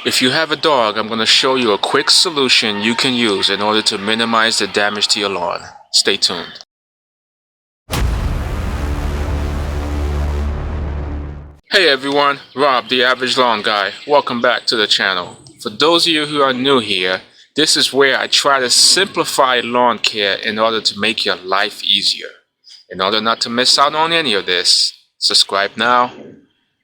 If you have a dog, I'm going to show you a quick solution you can use in order to minimize the damage to your lawn. Stay tuned. Hey everyone, Rob, the Average Lawn Guy. Welcome back to the channel. For those of you who are new here, this is where I try to simplify lawn care in order to make your life easier. In order not to miss out on any of this, subscribe now,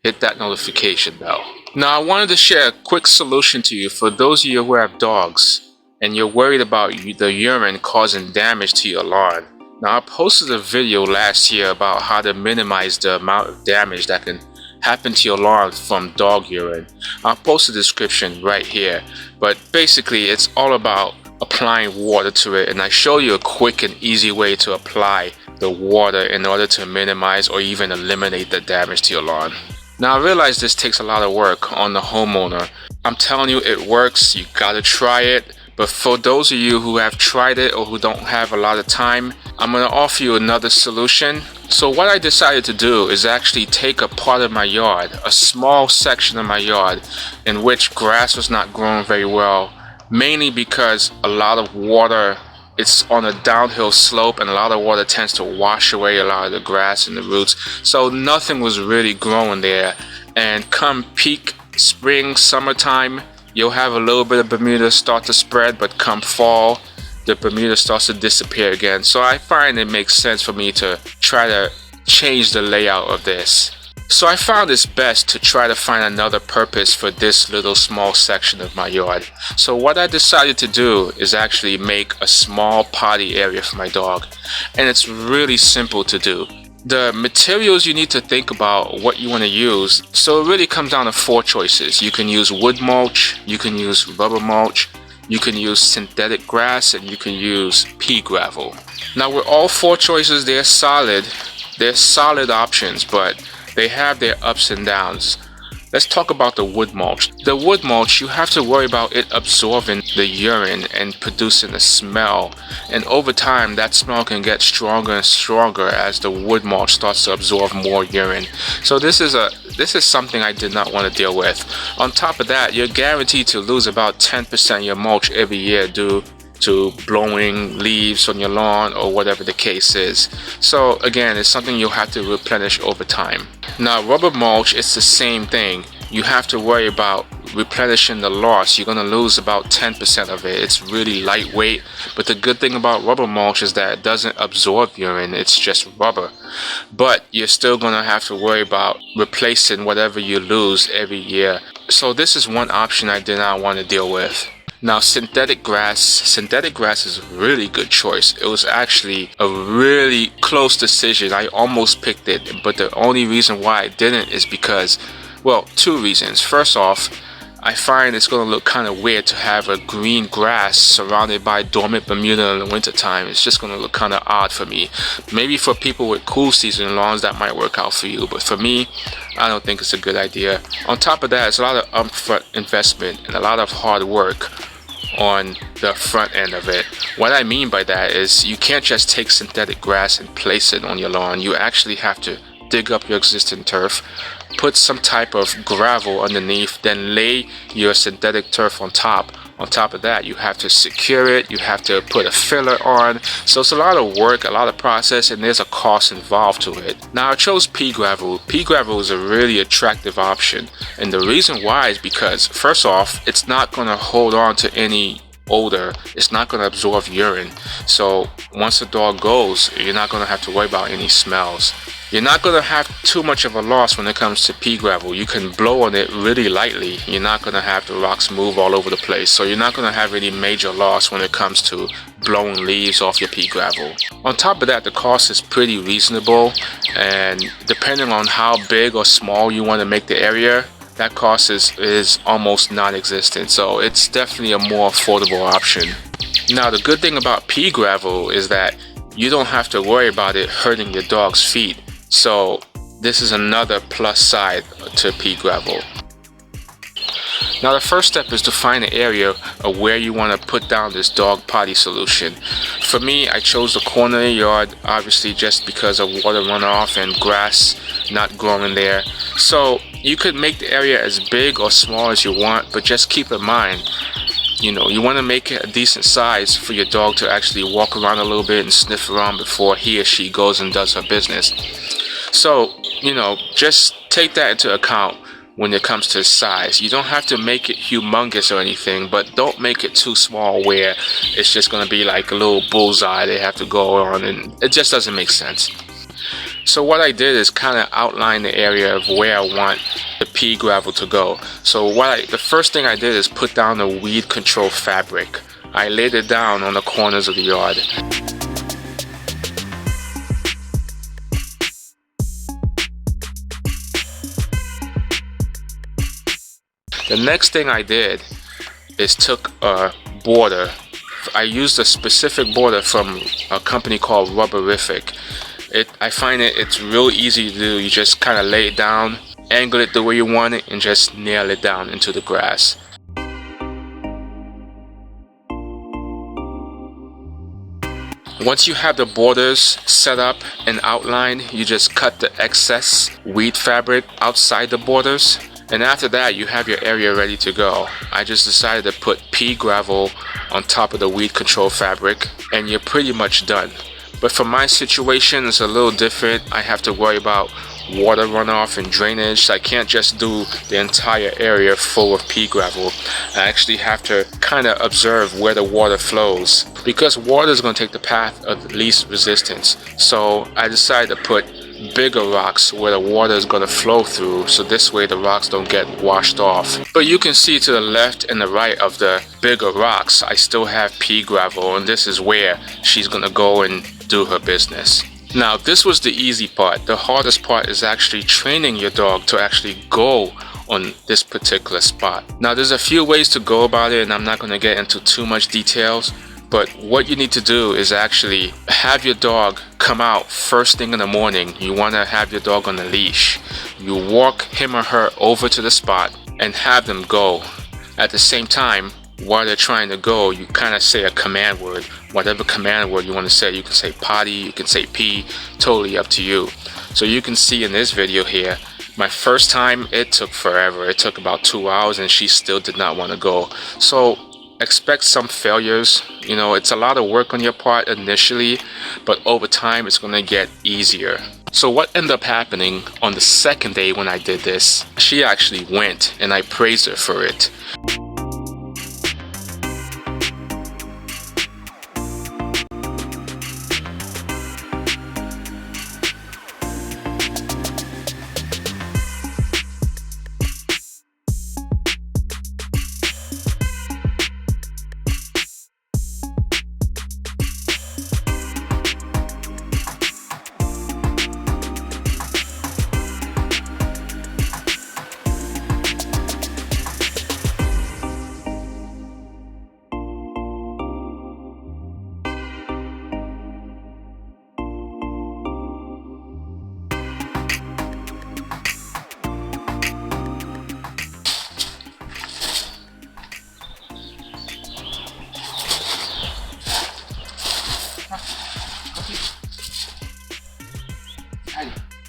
hit that notification bell. Now I wanted to share a quick solution to you for those of you who have dogs and you're worried about the urine causing damage to your lawn. Now I posted a video last year about how to minimize the amount of damage that can happen to your lawn from dog urine. I'll post a description right here, but basically it's all about applying water to it, and I show you a quick and easy way to apply the water in order to minimize or even eliminate the damage to your lawn. Now I realize this takes a lot of work on the homeowner. I'm telling you it works, you gotta try it. But for those of you who have tried it or who don't have a lot of time, I'm going to offer you another solution. So what I decided to do is actually take a part of my yard, a small section of my yard in which grass was not growing very well, mainly because a lot of water, it's on a downhill slope and a lot of water tends to wash away a lot of the grass and the roots. So nothing was really growing there. And come peak spring, summertime, you'll have a little bit of Bermuda start to spread, but come fall, the Bermuda starts to disappear again. So I find it makes sense for me to try to change the layout of this. So I found it's best to try to find another purpose for this little small section of my yard. So what I decided to do is actually make a small potty area for my dog. And it's really simple to do. The materials you need to think about what you want to use, so it really comes down to 4 choices. You can use wood mulch, you can use rubber mulch, you can use synthetic grass, and you can use pea gravel. Now with all 4 choices, they're solid options, but they have their ups and downs. Let's talk about the wood mulch. The wood mulch, you have to worry about it absorbing the urine and producing a smell. And over time, that smell can get stronger and stronger as the wood mulch starts to absorb more urine. So this is something I did not want to deal with. On top of that, you're guaranteed to lose about 10% of your mulch every year due to blowing leaves on your lawn or whatever the case is. So again, it's something you'll have to replenish over time. Now rubber mulch, it's the same thing. You have to worry about replenishing the loss. You're going to lose about 10% of it. It's really lightweight, but the good thing about rubber mulch is that it doesn't absorb urine. It's just rubber. But you're still going to have to worry about replacing whatever you lose every year. So this is one option I did not want to deal with. Now synthetic grass is a really good choice. It was actually a really close decision. I almost picked it, but the only reason why I didn't is because, well, 2 reasons. First off, I find it's going to look kind of weird to have a green grass surrounded by dormant Bermuda in the wintertime. It's just going to look kind of odd for me. Maybe for people with cool season lawns that might work out for you, but for me, I don't think it's a good idea. On top of that, it's a lot of upfront investment and a lot of hard work on the front end of it. What I mean by that is you can't just take synthetic grass and place it on your lawn. You actually have to dig up your existing turf, put some type of gravel underneath, then lay your synthetic turf on top. On top of that, you have to secure it, you have to put a filler on. So it's a lot of work, a lot of process, and there's a cost involved to it. Now I chose pea gravel. Pea gravel is a really attractive option, and the reason why is because, first off, it's not going to hold on to any odor. It's not going to absorb urine. So once the dog goes, you're not going to have to worry about any smells. You're not going to have too much of a loss when it comes to pea gravel. You can blow on it really lightly. You're not going to have the rocks move all over the place. So you're not going to have any major loss when it comes to blowing leaves off your pea gravel. On top of that, the cost is pretty reasonable. And depending on how big or small you want to make the area, that cost is almost non-existent. So it's definitely a more affordable option. Now, the good thing about pea gravel is that you don't have to worry about it hurting your dog's feet. So this is another plus side to pea gravel. Now the first step is to find an area of where you want to put down this dog potty solution. For me, I chose the corner of the yard, obviously just because of water runoff and grass not growing there. So you could make the area as big or small as you want, but just keep in mind, you want to make it a decent size for your dog to actually walk around a little bit and sniff around before he or she goes and does her business. So, just take that into account when it comes to size. You don't have to make it humongous or anything, but don't make it too small where it's just going to be like a little bullseye they have to go on, and it just doesn't make sense. So what I did is kind of outline the area of where I want the pea gravel to go. So the first thing I did is put down the weed control fabric. I laid it down on the corners of the yard. The next thing I did is took a border. I used a specific border from a company called Rubberific. I find it's real easy to do. You just kind of lay it down, angle it the way you want it, and just nail it down into the grass. Once you have the borders set up and outlined, you just cut the excess weed fabric outside the borders. And after that, you have your area ready to go. I just decided to put pea gravel on top of the weed control fabric, and you're pretty much done. But for my situation, it's a little different. I have to worry about water runoff and drainage. I can't just do the entire area full of pea gravel. I actually have to kind of observe where the water flows, because water is going to take the path of least resistance. So I decided to put bigger rocks where the water is going to flow through, so this way the rocks don't get washed off. But you can see to the left and the right of the bigger rocks, I still have pea gravel, and this is where she's going to go and do her business. Now, this was the easy part. The hardest part is actually training your dog to actually go on this particular spot. Now, there's a few ways to go about it, and I'm not going to get into too much details. But what you need to do is actually have your dog come out first thing in the morning. You want to have your dog on a leash. You walk him or her over to the spot and have them go. At the same time, while they're trying to go, you kind of say a command word. Whatever command word you want to say, you can say potty, you can say pee, totally up to you. So you can see in this video here, my first time, it took forever. It took about 2 hours and she still did not want to go. So expect some failures. It's a lot of work on your part initially, but over time it's going to get easier. So what ended up happening on the second day when I did this, she actually went, and I praised her for it.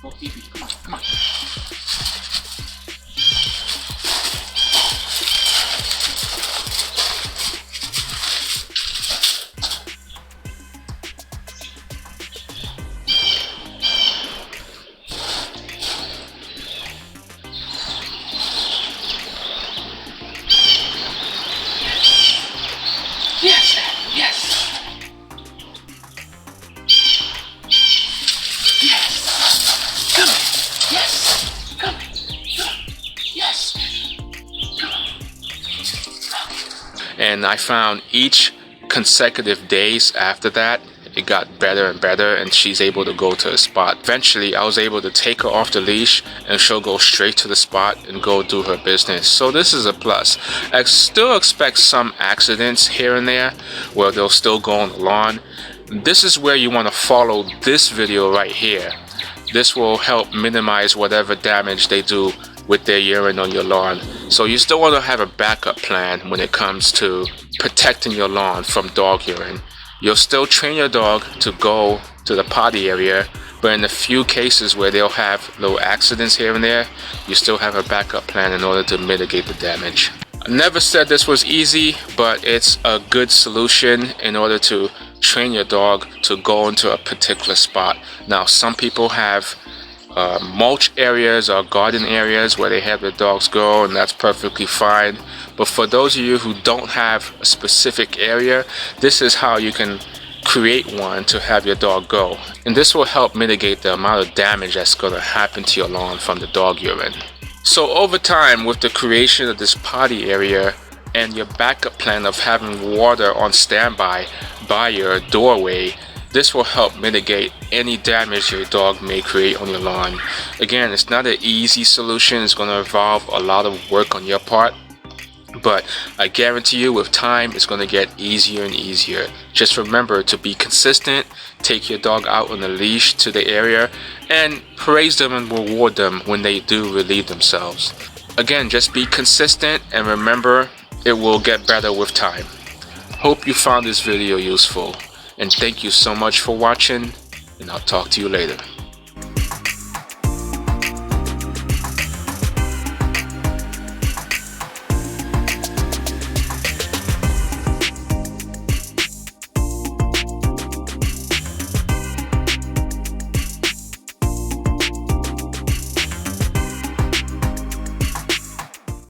Go pee pee. Come on, come on. Yes, yes. Yes. Come on. Yes. Come on. Yes. Come on. And I found each consecutive days after that, it got better and better, and she's able to go to a spot. Eventually, I was able to take her off the leash, and she'll go straight to the spot and go do her business. So this is a plus. I still expect some accidents here and there where they'll still go on the lawn. This is where you want to follow this video right here. This will help minimize whatever damage they do with their urine on your lawn. So you still want to have a backup plan when it comes to protecting your lawn from dog urine. You'll still train your dog to go to the potty area But in the few cases where they'll have little accidents here and there, you still have a backup plan in order to mitigate the damage. I never said this was easy, but it's a good solution in order to train your dog to go into a particular spot. Now, some people have mulch areas or garden areas where they have their dogs go, and that's perfectly fine. But for those of you who don't have a specific area, this is how you can create one to have your dog go, and this will help mitigate the amount of damage that's going to happen to your lawn from the dog urine. So over time, with the creation of this potty area and your backup plan of having water on standby by your doorway, this will help mitigate any damage your dog may create on your lawn. Again, it's not an easy solution. It's going to involve a lot of work on your part, but I guarantee you with time it's going to get easier and easier. Just remember to be consistent, take your dog out on a leash to the area, and praise them and reward them when they do relieve themselves. Again, just be consistent and remember it will get better with time. Hope you found this video useful, and thank you so much for watching, and I'll talk to you later.